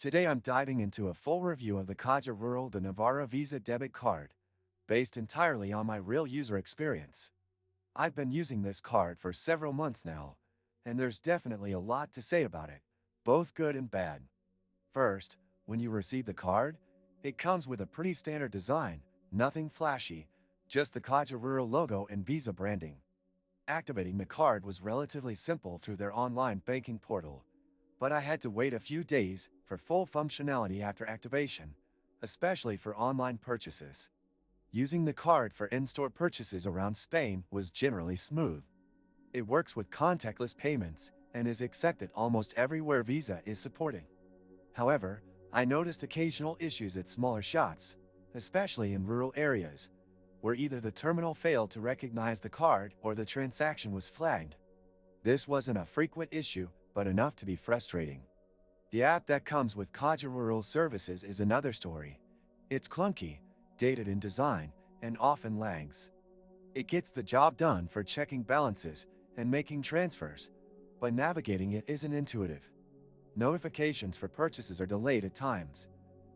Today I'm diving into a full review of the Caja Rural de Navarra Visa debit card, based entirely on my real user experience. I've been using this card for several months now, and there's definitely a lot to say about it, both good and bad. First, when you receive the card, it comes with a pretty standard design, nothing flashy, just the Caja Rural logo and Visa branding. Activating the card was relatively simple through their online banking portal, but I had to wait a few days for full functionality after activation, especially for online purchases. Using the card for in-store purchases around Spain was generally smooth. It works with contactless payments and is accepted almost everywhere Visa is supporting. However, I noticed occasional issues at smaller shops, especially in rural areas, where either the terminal failed to recognize the card or the transaction was flagged. This wasn't a frequent issue, but enough to be frustrating. The app that comes with Caja Rural services is another story. It's clunky, dated in design, and often lags. It gets the job done for checking balances and making transfers, but navigating it isn't intuitive. Notifications for purchases are delayed at times,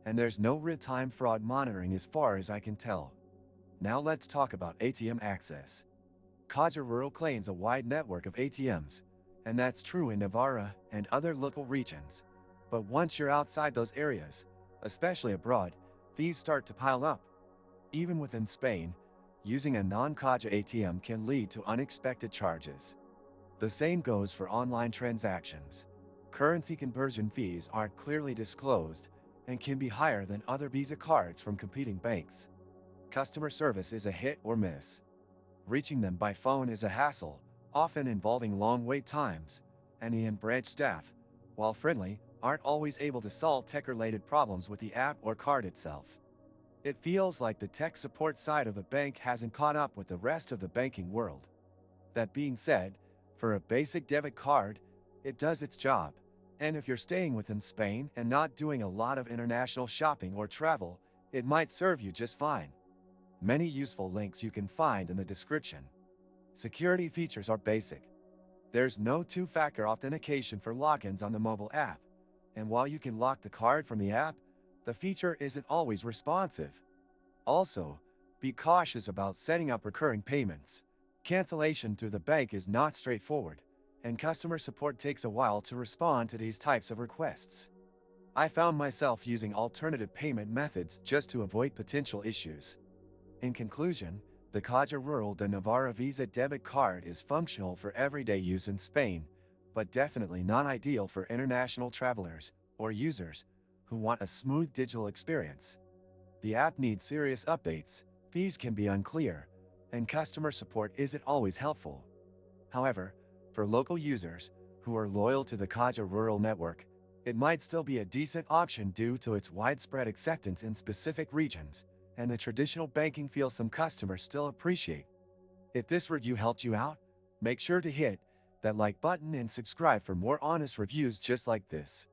and there's no real-time fraud monitoring as far as I can tell. Now let's talk about ATM access. Caja Rural claims a wide network of ATMs, and that's true in Navarra and other local regions. But once you're outside those areas, especially abroad, fees start to pile up. Even within Spain, using a non-Caja ATM can lead to unexpected charges. The same goes for online transactions. Currency conversion fees aren't clearly disclosed and can be higher than other Visa cards from competing banks. Customer service is a hit or miss. Reaching them by phone is a hassle, often involving long wait times, and the branch staff, while friendly, aren't always able to solve tech-related problems with the app or card itself. It feels like the tech support side of the bank hasn't caught up with the rest of the banking world. That being said, for a basic debit card, it does its job, and if you're staying within Spain and not doing a lot of international shopping or travel, it might serve you just fine. Many useful links you can find in the description. Security features are basic. There's no two-factor authentication for logins on the mobile app, and while you can lock the card from the app, the feature isn't always responsive. Also, be cautious about setting up recurring payments. Cancellation through the bank is not straightforward, and customer support takes a while to respond to these types of requests. I found myself using alternative payment methods just to avoid potential issues. In conclusion, the Caja Rural de Navarra Visa debit card is functional for everyday use in Spain, but definitely not ideal for international travelers or users who want a smooth digital experience. The app needs serious updates, fees can be unclear, and customer support isn't always helpful. However, for local users who are loyal to the Caja Rural network, it might still be a decent option due to its widespread acceptance in specific regions and the traditional banking feel some customers still appreciate. If this review helped you out, make sure to hit that like button and subscribe for more honest reviews just like this.